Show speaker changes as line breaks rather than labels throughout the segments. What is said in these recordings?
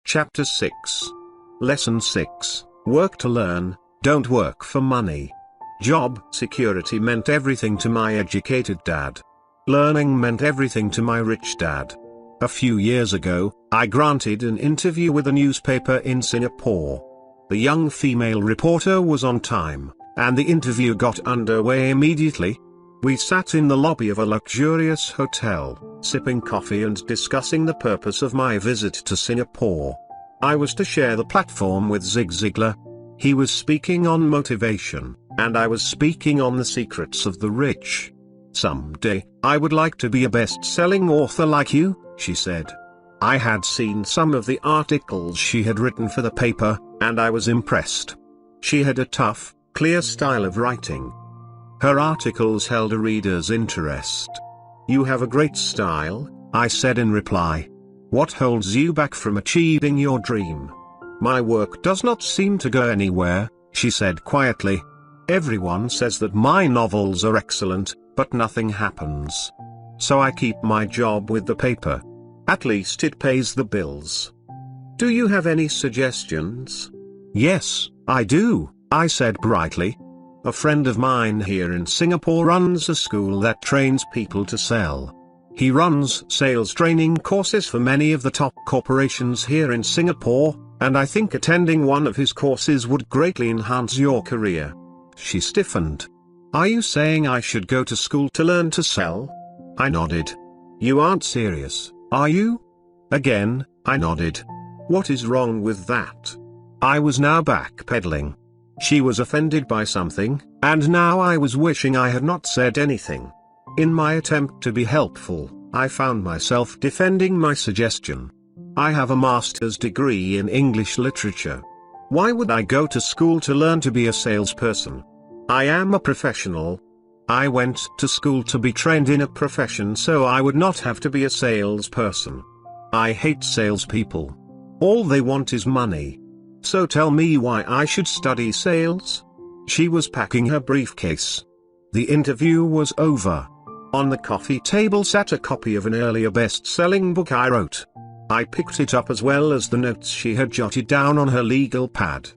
Chapter 6. Lesson 6. Work to learn, don't work for money. Job security meant everything to my educated dad. Learning meant everything to my rich dad. A few years ago, I granted an interview with a newspaper in Singapore. The young female reporter was on time, and the interview got underway immediately. We sat in the lobby of a luxurious hotel, sipping coffee and discussing the purpose of my visit to Singapore. I was to share the platform with Zig Ziglar. He was speaking on motivation, and I was speaking on the secrets of the rich. "Someday, I would like to be a best-selling author like you," she said. I had seen some of the articles she had written for the paper, and I was impressed. She had a tough, clear style of writing. Her articles held a reader's interest. "You have a great style," I said in reply. "What holds you back from achieving your dream?" "My work does not seem to go anywhere," she said quietly. "Everyone says that my novels are excellent, but nothing happens. So I keep my job with the paper. At least it pays the bills." "Do you have any suggestions?" "Yes, I do," I said brightly. "A friend of mine here in Singapore runs a school that trains people to sell. He runs sales training courses for many of the top corporations here in Singapore, and I think attending one of his courses would greatly enhance your career." She stiffened. "Are you saying I should go to school to learn to sell?" I nodded. "You aren't serious, are you?" Again, I nodded. "What is wrong with that?" I was now backpedaling. She was offended by something, and now I was wishing I had not said anything. In my attempt to be helpful, I found myself defending my suggestion. "I have a master's degree in English literature. Why would I go to school to learn to be a salesperson? I am a professional. I went to school to be trained in a profession so I would not have to be a salesperson. I hate salespeople. All they want is money. So tell me why I should study sales." She was packing her briefcase. The interview was over. On the coffee table sat a copy of an earlier best-selling book I wrote. I picked it up as well as the notes she had jotted down on her legal pad.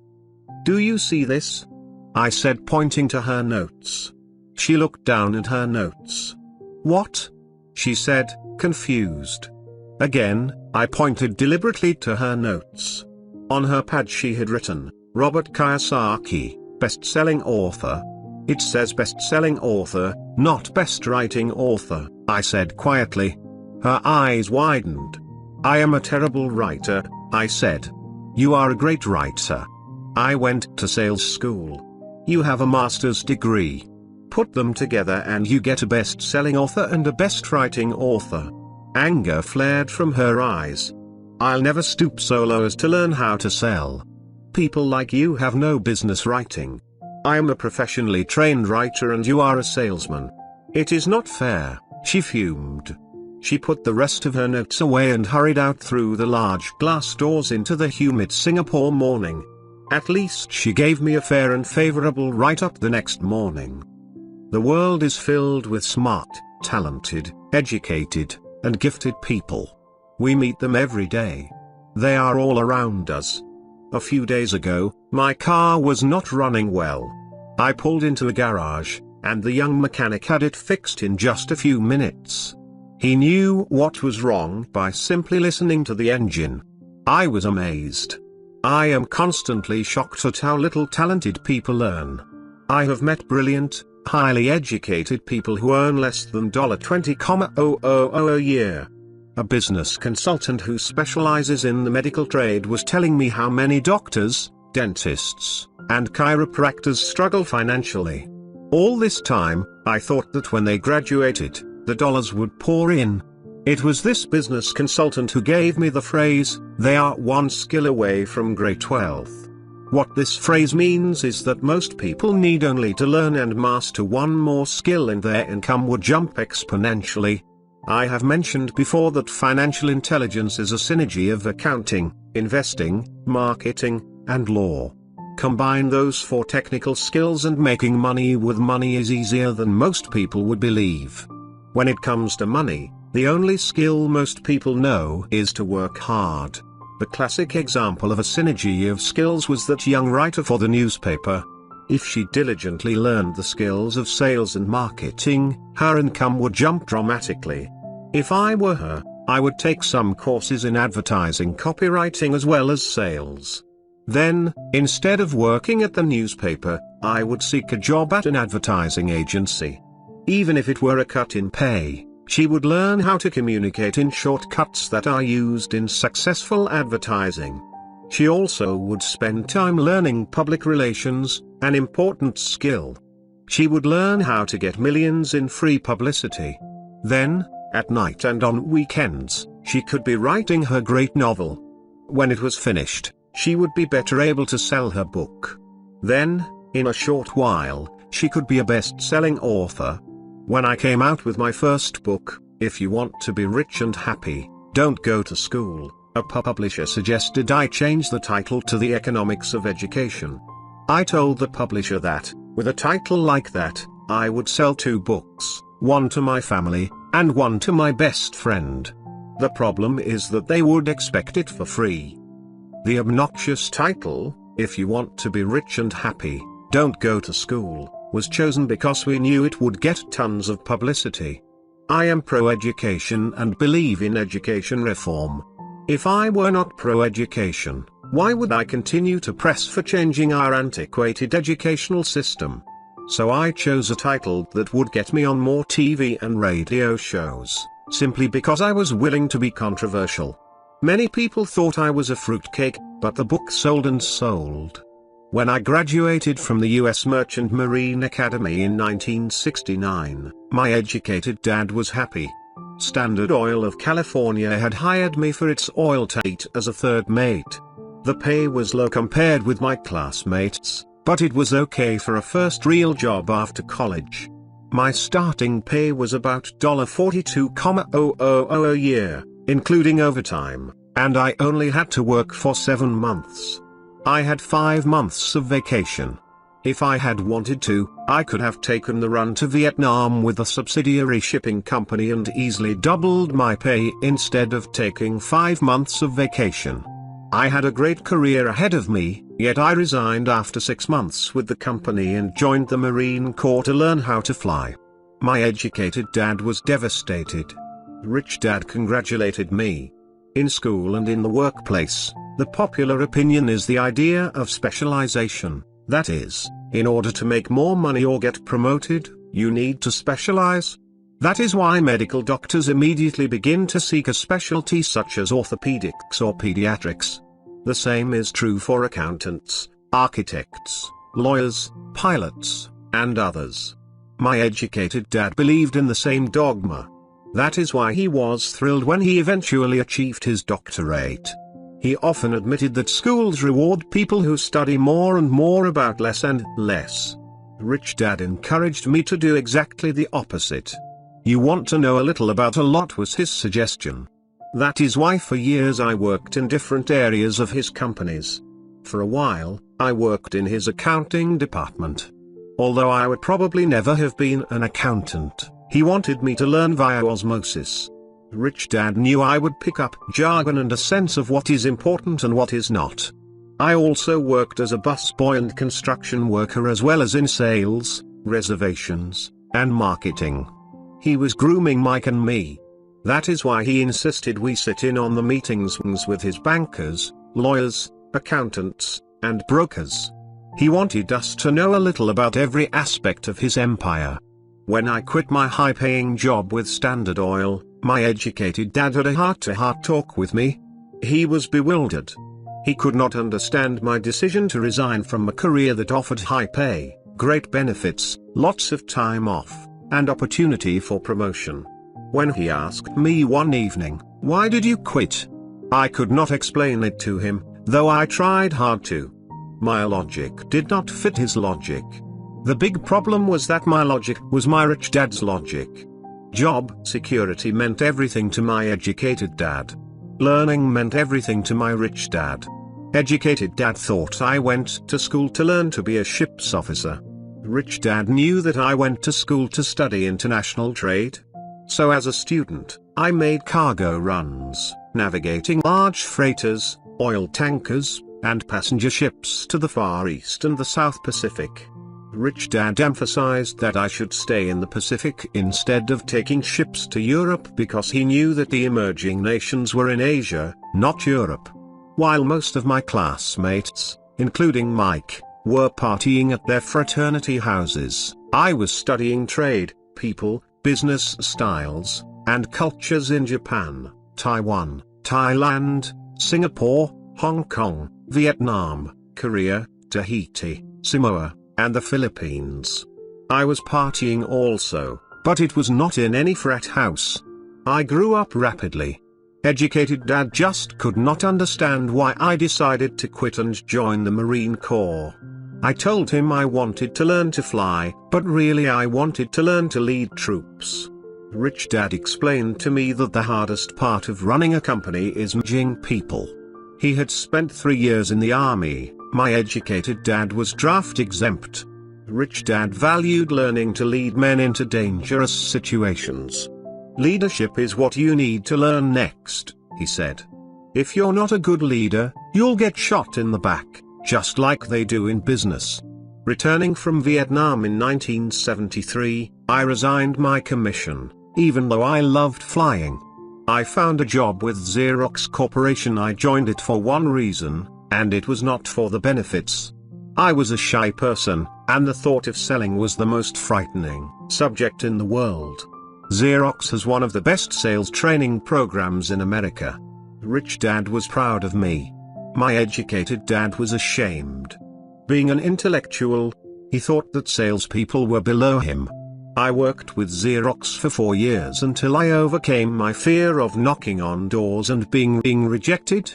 "Do you see this?" I said, pointing to her notes. She looked down at her notes. "What?" she said, confused. Again, I pointed deliberately to her notes. On her pad she had written, "Robert Kiyosaki, best-selling author." "It says best-selling author, not best-writing author," I said quietly. Her eyes widened. "I am a terrible writer," I said. "You are a great writer. I went to sales school. You have a master's degree. Put them together and you get a best-selling author and a best-writing author." Anger flared from her eyes. "I'll never stoop so low as to learn how to sell. People like you have no business writing. I am a professionally trained writer and you are a salesman. It is not fair," she fumed. She put the rest of her notes away and hurried out through the large glass doors into the humid Singapore morning. At least she gave me a fair and favorable write-up the next morning. The world is filled with smart, talented, educated, and gifted people. We meet them every day. They are all around us. A few days ago, my car was not running well. I pulled into a garage, and the young mechanic had it fixed in just a few minutes. He knew what was wrong by simply listening to the engine. I was amazed. I am constantly shocked at how little talented people learn. I have met brilliant, highly educated people who earn less than $20,000 a year. A business consultant who specializes in the medical trade was telling me how many doctors, dentists, and chiropractors struggle financially. All this time, I thought that when they graduated, the dollars would pour in. It was this business consultant who gave me the phrase, "They are one skill away from great wealth." What this phrase means is that most people need only to learn and master one more skill and their income would jump exponentially. I have mentioned before that financial intelligence is a synergy of accounting, investing, marketing, and law. Combine those four technical skills and making money with money is easier than most people would believe. When it comes to money, the only skill most people know is to work hard. The classic example of a synergy of skills was that young writer for the newspaper. If she diligently learned the skills of sales and marketing, her income would jump dramatically. If I were her, I would take some courses in advertising copywriting as well as sales. Then, instead of working at the newspaper, I would seek a job at an advertising agency. Even if it were a cut in pay, she would learn how to communicate in shortcuts that are used in successful advertising. She also would spend time learning public relations, an important skill. She would learn how to get millions in free publicity. Then, at night and on weekends, she could be writing her great novel. When it was finished, she would be better able to sell her book. Then, in a short while, she could be a best-selling author. When I came out with my first book, If You Want to Be Rich and Happy, Don't Go to School, a publisher suggested I change the title to The Economics of Education. I told the publisher that, with a title like that, I would sell 2 books, one to my family, and one to my best friend. The problem is that they would expect it for free. The obnoxious title, If You Want to Be Rich and Happy, Don't Go to School, was chosen because we knew it would get tons of publicity. I am pro-education and believe in education reform. If I were not pro-education, why would I continue to press for changing our antiquated educational system? So I chose a title that would get me on more TV and radio shows, simply because I was willing to be controversial. Many people thought I was a fruitcake, but the book sold and sold. When I graduated from the U.S. Merchant Marine Academy in 1969, my educated dad was happy. Standard Oil of California had hired me for its oil tank as a third mate. The pay was low compared with my classmates, but it was okay for a first real job after college. My starting pay was about $42,000 a year, including overtime, and I only had to work for 7 months. I had 5 months of vacation. If I had wanted to, I could have taken the run to Vietnam with a subsidiary shipping company and easily doubled my pay instead of taking 5 months of vacation. I had a great career ahead of me, yet I resigned after 6 months with the company and joined the Marine Corps to learn how to fly. My educated dad was devastated. Rich Dad congratulated me. In school and in the workplace, the popular opinion is the idea of specialization. That is, in order to make more money or get promoted, you need to specialize. That is why medical doctors immediately begin to seek a specialty such as orthopedics or pediatrics. The same is true for accountants, architects, lawyers, pilots, and others. My educated dad believed in the same dogma. That is why he was thrilled when he eventually achieved his doctorate. He often admitted that schools reward people who study more and more about less and less. Rich Dad encouraged me to do exactly the opposite. You want to know a little about a lot was his suggestion. That is why for years I worked in different areas of his companies. For a while, I worked in his accounting department. Although I would probably never have been an accountant, he wanted me to learn via osmosis. Rich Dad knew I would pick up jargon and a sense of what is important and what is not. I also worked as a busboy and construction worker as well as in sales, reservations, and marketing. He was grooming Mike and me. That is why he insisted we sit in on the meetings with his bankers, lawyers, accountants, and brokers. He wanted us to know a little about every aspect of his empire. When I quit my high-paying job with Standard Oil, my educated dad had a heart-to-heart talk with me. He was bewildered. He could not understand my decision to resign from a career that offered high pay, great benefits, lots of time off, and opportunity for promotion. When he asked me one evening, "Why did you quit?" I could not explain it to him, though I tried hard to. My logic did not fit his logic. The big problem was that my logic was my rich dad's logic. Job security meant everything to my educated dad. Learning meant everything to my rich dad. Educated dad thought I went to school to learn to be a ship's officer. Rich dad knew that I went to school to study international trade. So as a student, I made cargo runs, navigating large freighters, oil tankers, and passenger ships to the Far East and the South Pacific. Rich Dad emphasized that I should stay in the Pacific instead of taking ships to Europe because he knew that the emerging nations were in Asia, not Europe. While most of my classmates, including Mike, were partying at their fraternity houses, I was studying trade, people, business styles, and cultures in Japan, Taiwan, Thailand, Singapore, Hong Kong, Vietnam, Korea, Tahiti, Samoa, and the Philippines. I was partying also, but it was not in any frat house. I grew up rapidly. Educated Dad just could not understand why I decided to quit and join the Marine Corps. I told him I wanted to learn to fly, but really I wanted to learn to lead troops. Rich Dad explained to me that the hardest part of running a company is managing people. He had spent 3 years in the army. My educated dad was draft exempt. Rich Dad valued learning to lead men into dangerous situations. Leadership is what you need to learn next, he said. If you're not a good leader, you'll get shot in the back, just like they do in business. Returning from Vietnam in 1973, I resigned my commission, even though I loved flying. I found a job with Xerox Corporation. I joined it for one reason, and it was not for the benefits. I was a shy person, and the thought of selling was the most frightening subject in the world. Xerox has one of the best sales training programs in America. Rich Dad was proud of me. My educated dad was ashamed. Being an intellectual, he thought that salespeople were below him. I worked with Xerox for 4 years until I overcame my fear of knocking on doors and being rejected.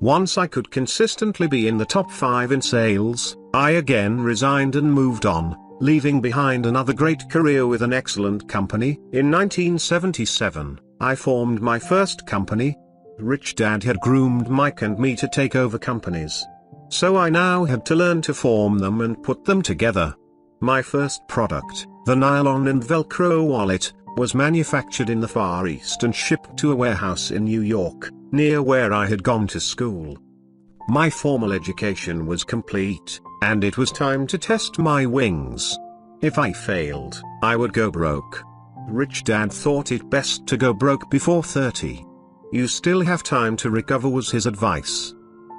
Once I could consistently be in the top 5 in sales, I again resigned and moved on, leaving behind another great career with an excellent company. In 1977, I formed my first company. Rich Dad had groomed Mike and me to take over companies. So I now had to learn to form them and put them together. My first product, the nylon and Velcro wallet, was manufactured in the Far East and shipped to a warehouse in New York, near where I had gone to school. My formal education was complete, and it was time to test my wings. If I failed, I would go broke. Rich Dad thought it best to go broke before 30. You still have time to recover, was his advice.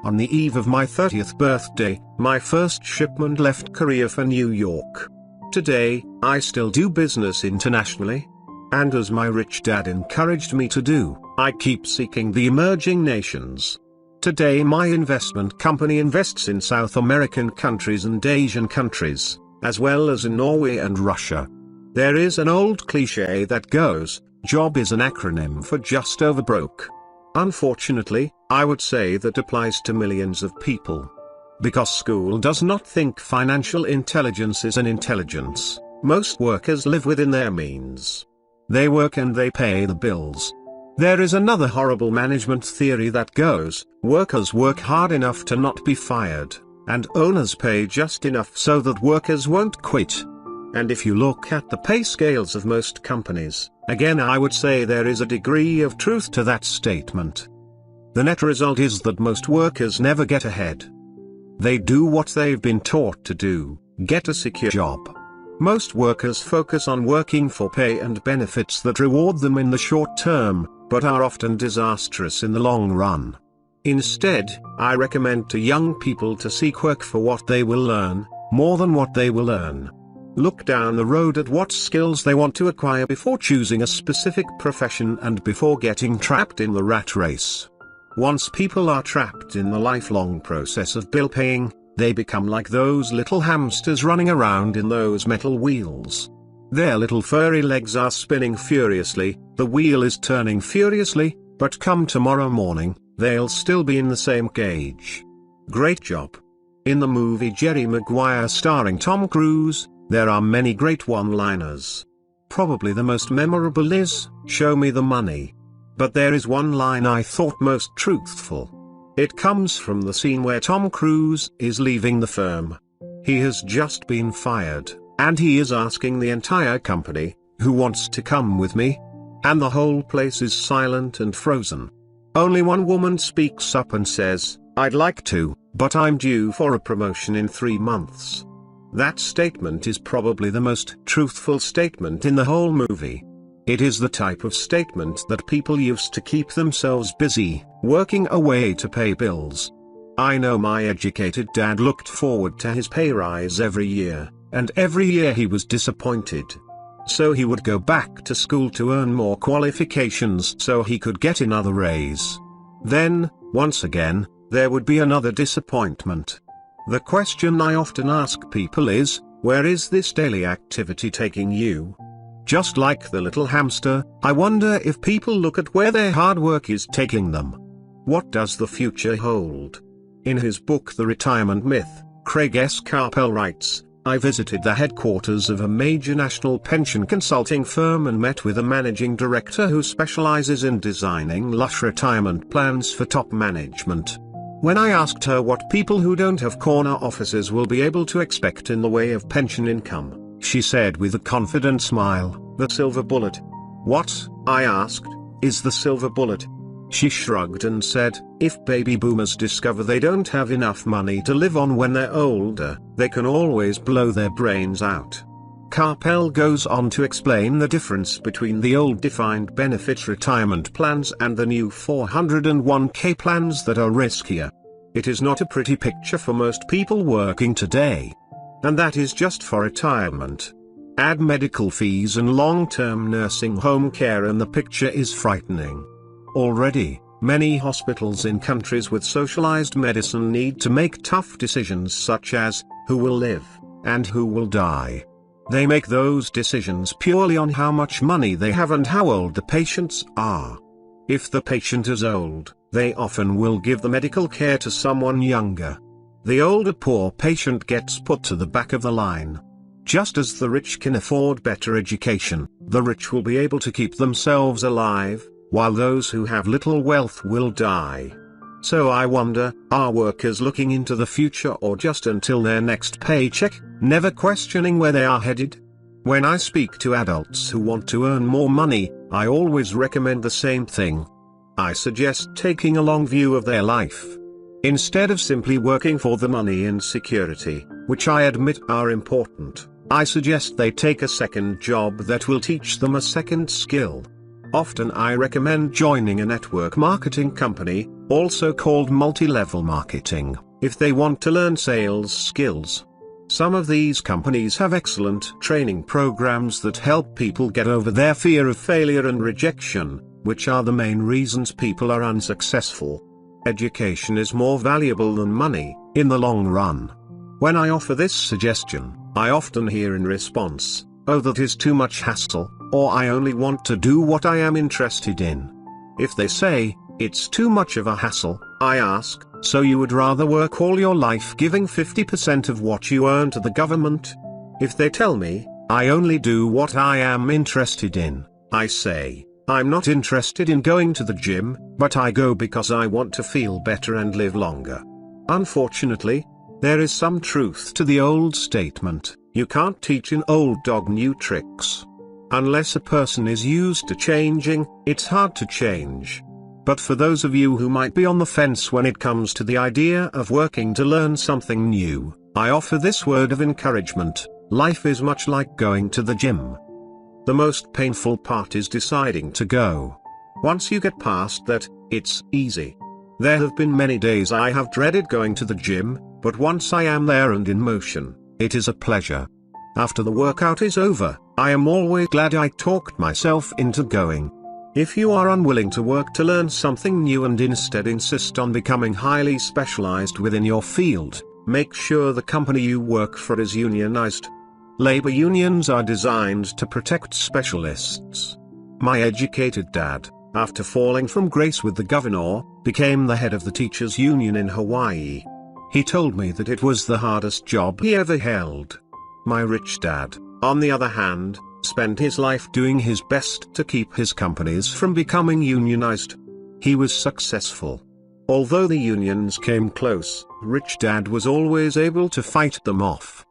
On the eve of my 30th birthday, my first shipment left Korea for New York. Today, I still do business internationally. And as my rich dad encouraged me to do, I keep seeking the emerging nations. Today my investment company invests in South American countries and Asian countries, as well as in Norway and Russia. There is an old cliché that goes, job is an acronym for just over broke. Unfortunately, I would say that applies to millions of people. Because school does not think financial intelligence is an intelligence, most workers live within their means. They work and they pay the bills. There is another horrible management theory that goes, workers work hard enough to not be fired, and owners pay just enough so that workers won't quit. And if you look at the pay scales of most companies, again I would say there is a degree of truth to that statement. The net result is that most workers never get ahead. They do what they've been taught to do, get a secure job. Most workers focus on working for pay and benefits that reward them in the short term, but are often disastrous in the long run. Instead, I recommend to young people to seek work for what they will learn, more than what they will earn. Look down the road at what skills they want to acquire before choosing a specific profession and before getting trapped in the rat race. Once people are trapped in the lifelong process of bill paying, they become like those little hamsters running around in those metal wheels. Their little furry legs are spinning furiously, the wheel is turning furiously, but come tomorrow morning, they'll still be in the same cage. Great job. In the movie Jerry Maguire starring Tom Cruise, there are many great one-liners. Probably the most memorable is, "Show me the money." But there is one line I thought most truthful. It comes from the scene where Tom Cruise is leaving the firm. He has just been fired, and he is asking the entire company, "Who wants to come with me?" And the whole place is silent and frozen. Only one woman speaks up and says, I'd like to, but I'm due for a promotion in 3 months. That statement is probably the most truthful statement in the whole movie. It is the type of statement that people use to keep themselves busy, working away to pay bills. I know my educated dad looked forward to his pay rise every year, and every year he was disappointed. So he would go back to school to earn more qualifications so he could get another raise. Then, once again, there would be another disappointment. The question I often ask people is, where is this daily activity taking you? Just like the little hamster, I wonder if people look at where their hard work is taking them. What does the future hold? In his book The Retirement Myth, Craig S. Carpel writes, I visited the headquarters of a major national pension consulting firm and met with a managing director who specializes in designing lush retirement plans for top management. When I asked her what people who don't have corner offices will be able to expect in the way of pension income, she said with a confident smile, the silver bullet. What, I asked, is the silver bullet? She shrugged and said, if baby boomers discover they don't have enough money to live on when they're older, they can always blow their brains out. Carpel goes on to explain the difference between the old defined benefit retirement plans and the new 401k plans that are riskier. It is not a pretty picture for most people working today. And that is just for retirement. Add medical fees and long-term nursing home care and the picture is frightening. Already, many hospitals in countries with socialized medicine need to make tough decisions such as, who will live, and who will die. They make those decisions purely on how much money they have and how old the patients are. If the patient is old, they often will give the medical care to someone younger. The older poor patient gets put to the back of the line. Just as the rich can afford better education, the rich will be able to keep themselves alive, while those who have little wealth will die. So I wonder, are workers looking into the future or just until their next paycheck, never questioning where they are headed? When I speak to adults who want to earn more money, I always recommend the same thing. I suggest taking a long view of their life. Instead of simply working for the money and security, which I admit are important, I suggest they take a second job that will teach them a second skill. Often I recommend joining a network marketing company, also called multi-level marketing, if they want to learn sales skills. Some of these companies have excellent training programs that help people get over their fear of failure and rejection, which are the main reasons people are unsuccessful. Education is more valuable than money, in the long run. When I offer this suggestion, I often hear in response, oh, that is too much hassle, or I only want to do what I am interested in. If they say, it's too much of a hassle, I ask, so you would rather work all your life giving 50% of what you earn to the government? If they tell me, I only do what I am interested in, I say, I'm not interested in going to the gym, but I go because I want to feel better and live longer. Unfortunately, there is some truth to the old statement, you can't teach an old dog new tricks. Unless a person is used to changing, it's hard to change. But for those of you who might be on the fence when it comes to the idea of working to learn something new, I offer this word of encouragement: life is much like going to the gym. The most painful part is deciding to go. Once you get past that, it's easy. There have been many days I have dreaded going to the gym, but once I am there and in motion, it is a pleasure. After the workout is over, I am always glad I talked myself into going. If you are unwilling to work to learn something new and instead insist on becoming highly specialized within your field, make sure the company you work for is unionized. Labor unions are designed to protect specialists. My educated dad, after falling from grace with the governor, became the head of the teachers' union in Hawaii. He told me that it was the hardest job he ever held. My rich dad, on the other hand, spent his life doing his best to keep his companies from becoming unionized. He was successful. Although the unions came close, Rich Dad was always able to fight them off.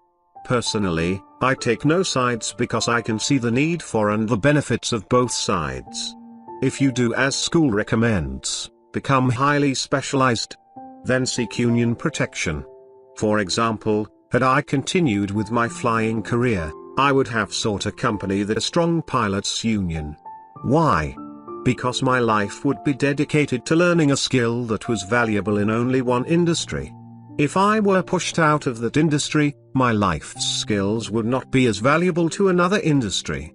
Personally, I take no sides because I can see the need for and the benefits of both sides. If you do as school recommends, become highly specialized. then seek union protection. For example, had I continued with my flying career, I would have sought a company that a strong pilots union. Why? Because my life would be dedicated to learning a skill that was valuable in only one industry. If I were pushed out of that industry, my life's skills would not be as valuable to another industry.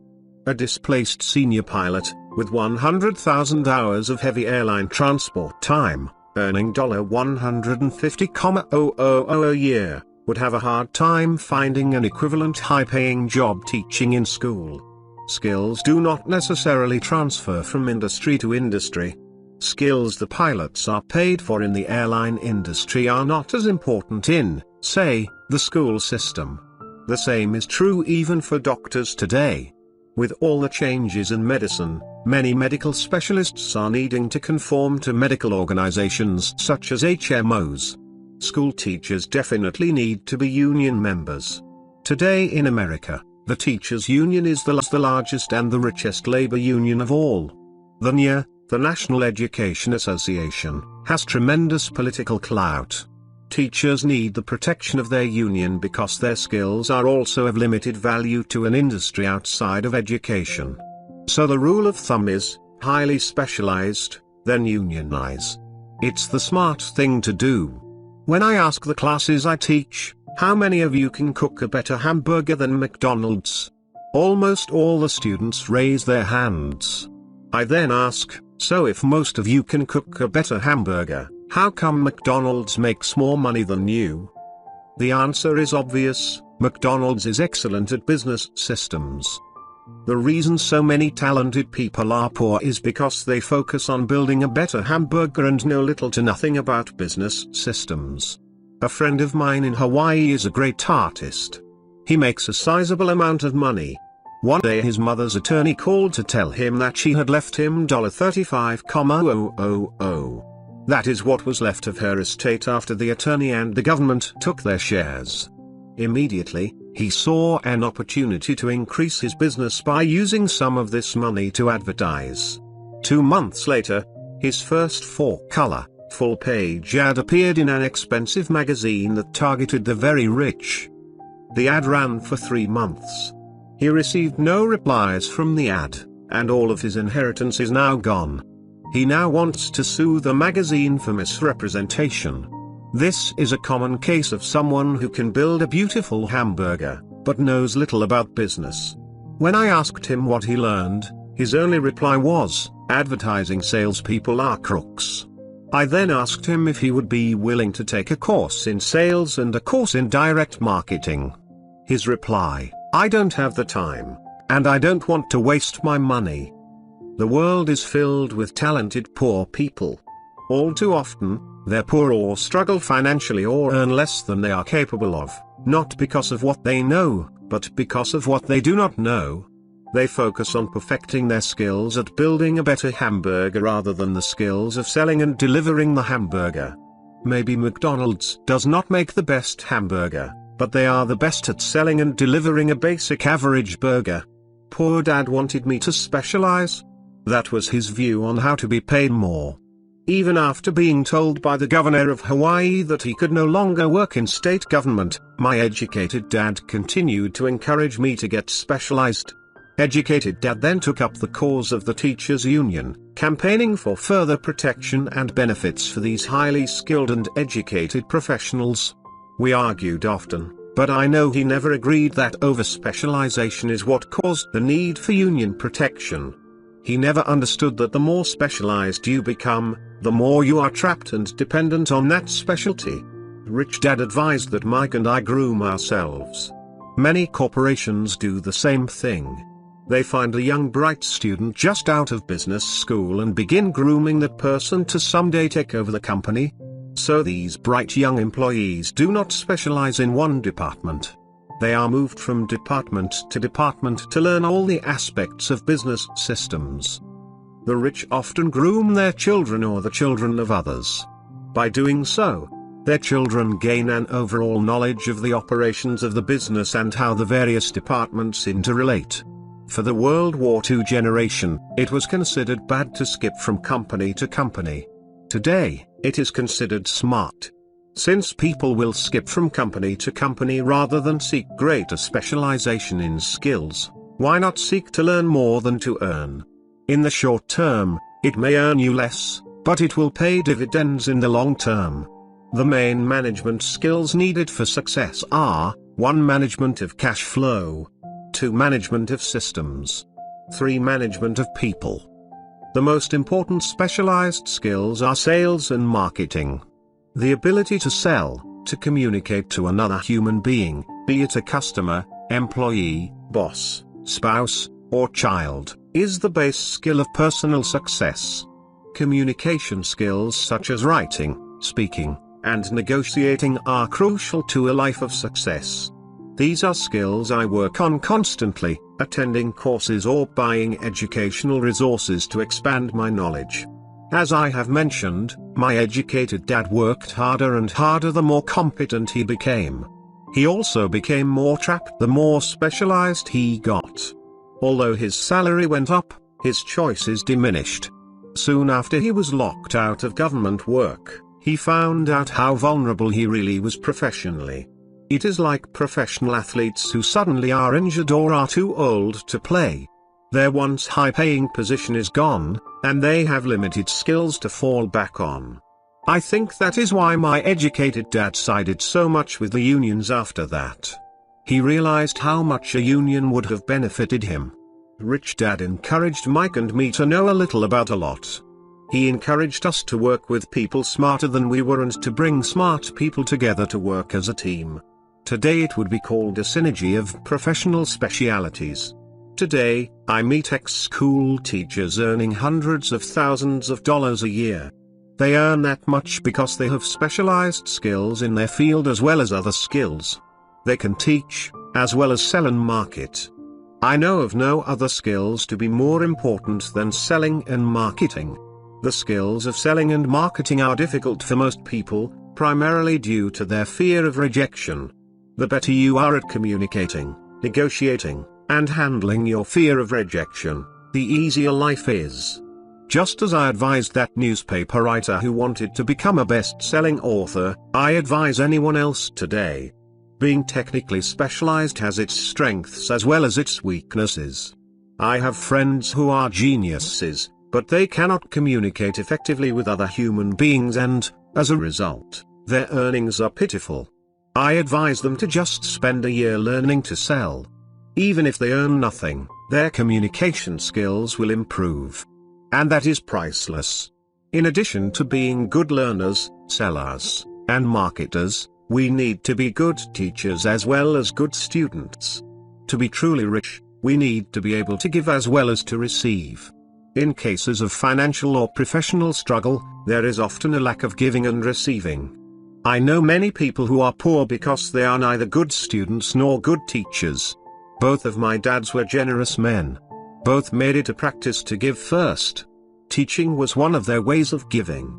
A displaced senior pilot, with 100,000 hours of heavy airline transport time, earning $150,000 a year, would have a hard time finding an equivalent high-paying job teaching in school. Skills do not necessarily transfer from industry to industry. Skills the pilots are paid for in the airline industry are not as important in, say, the school system. The same is true even for doctors today. With all the changes in medicine, many medical specialists are needing to conform to medical organizations such as HMOs. School teachers definitely need to be union members. Today in America, the teachers' union is the largest and the richest labor union of all. The NEA, the National Education Association, has tremendous political clout. Teachers need the protection of their union because their skills are also of limited value to an industry outside of education. So the rule of thumb is, highly specialized, then unionize. It's the smart thing to do. When I ask the classes I teach, how many of you can cook a better hamburger than McDonald's? Almost all the students raise their hands. I then ask, so if most of you can cook a better hamburger, how come McDonald's makes more money than you? The answer is obvious: McDonald's is excellent at business systems. The reason so many talented people are poor is because they focus on building a better hamburger and know little to nothing about business systems. A friend of mine in Hawaii is a great artist. He makes a sizable amount of money. One day his mother's attorney called to tell him that she had left him $35,000. That is what was left of her estate after the attorney and the government took their shares. Immediately, he saw an opportunity to increase his business by using some of this money to advertise. 2 months later, his first 4-color, full-page ad appeared in an expensive magazine that targeted the very rich. The ad ran for 3 months. He received no replies from the ad, and all of his inheritance is now gone. He now wants to sue the magazine for misrepresentation. This is a common case of someone who can build a beautiful hamburger, but knows little about business. When I asked him what he learned, his only reply was, "Advertising salespeople are crooks." I then asked him if he would be willing to take a course in sales and a course in direct marketing. His reply, "I don't have the time, and I don't want to waste my money." The world is filled with talented poor people. All too often, they're poor or struggle financially or earn less than they are capable of, not because of what they know, but because of what they do not know. They focus on perfecting their skills at building a better hamburger rather than the skills of selling and delivering the hamburger. Maybe McDonald's does not make the best hamburger, but they are the best at selling and delivering a basic average burger. Poor Dad wanted me to specialize. That was his view on how to be paid more. Even after being told by the governor of Hawaii that he could no longer work in state government, my educated dad continued to encourage me to get specialized. Educated Dad then took up the cause of the teachers' union, campaigning for further protection and benefits for these highly skilled and educated professionals. We argued often, but I know he never agreed that over-specialization is what caused the need for union protection. He never understood that the more specialized you become, the more you are trapped and dependent on that specialty. Rich Dad advised that Mike and I groom ourselves. Many corporations do the same thing. They find a young bright student just out of business school and begin grooming that person to someday take over the company. So these bright young employees do not specialize in one department. They are moved from department to learn all the aspects of business systems. The rich often groom their children or the children of others. By doing so, their children gain an overall knowledge of the operations of the business and how the various departments interrelate. For the World War II generation, it was considered bad to skip from company to company. Today, it is considered smart. Since people will skip from company to company rather than seek greater specialization in skills, why not seek to learn more than to earn? In the short term, it may earn you less, but it will pay dividends in the long term. The main management skills needed for success are: 1. Management of cash flow. 2. Management of systems. 3. Management of people. The most important specialized skills are sales and marketing. The ability to sell, to communicate to another human being, be it a customer, employee, boss, spouse, or child, is the base skill of personal success. Communication skills such as writing, speaking, and negotiating are crucial to a life of success. These are skills I work on constantly, attending courses or buying educational resources to expand my knowledge. As I have mentioned, my educated dad worked harder and harder the more competent he became. He also became more trapped the more specialized he got. Although his salary went up, his choices diminished. Soon after he was locked out of government work, he found out how vulnerable he really was professionally. It is like professional athletes who suddenly are injured or are too old to play. Their once high-paying position is gone, and they have limited skills to fall back on. I think that is why my educated dad sided so much with the unions after that. He realized how much a union would have benefited him. Rich Dad encouraged Mike and me to know a little about a lot. He encouraged us to work with people smarter than we were and to bring smart people together to work as a team. Today it would be called a synergy of professional specialities. Today, I meet ex-school teachers earning hundreds of thousands of dollars a year. They earn that much because they have specialized skills in their field as well as other skills. They can teach, as well as sell and market. I know of no other skills to be more important than selling and marketing. The skills of selling and marketing are difficult for most people, primarily due to their fear of rejection. The better you are at communicating, negotiating, and handling your fear of rejection, the easier life is. Just as I advised that newspaper writer who wanted to become a best-selling author, I advise anyone else today. Being technically specialized has its strengths as well as its weaknesses. I have friends who are geniuses, but they cannot communicate effectively with other human beings and, as a result, their earnings are pitiful. I advise them to just spend a year learning to sell. Even if they earn nothing, their communication skills will improve. And that is priceless. In addition to being good learners, sellers, and marketers, we need to be good teachers as well as good students. To be truly rich, we need to be able to give as well as to receive. In cases of financial or professional struggle, there is often a lack of giving and receiving. I know many people who are poor because they are neither good students nor good teachers. Both of my dads were generous men. Both made it a practice to give first. Teaching was one of their ways of giving.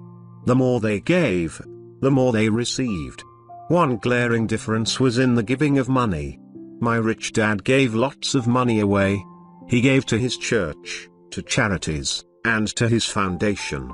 The more they gave, the more they received. One glaring difference was in the giving of money. My rich dad gave lots of money away. He gave to his church, to charities, and to his foundation.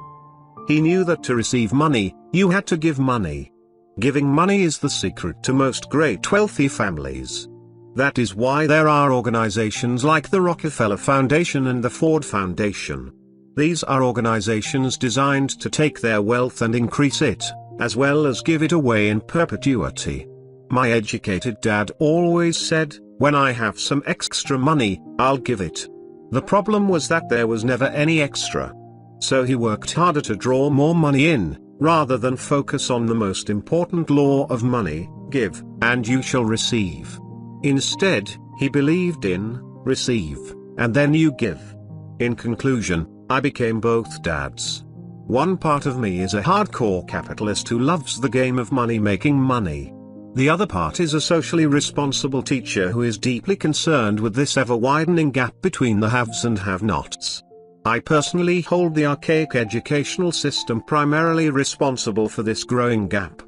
He knew that to receive money, you had to give money. Giving money is the secret to most great wealthy families. That is why there are organizations like the Rockefeller Foundation and the Ford Foundation. These are organizations designed to take their wealth and increase it, as well as give it away in perpetuity. My educated dad always said, "When I have some extra money, I'll give it." The problem was that there was never any extra. So he worked harder to draw more money in, rather than focus on the most important law of money: give, and you shall receive. Instead, he believed in, receive, and then you give. In conclusion, I became both dads. One part of me is a hardcore capitalist who loves the game of money making money. The other part is a socially responsible teacher who is deeply concerned with this ever-widening gap between the haves and have-nots. I personally hold the archaic educational system primarily responsible for this growing gap.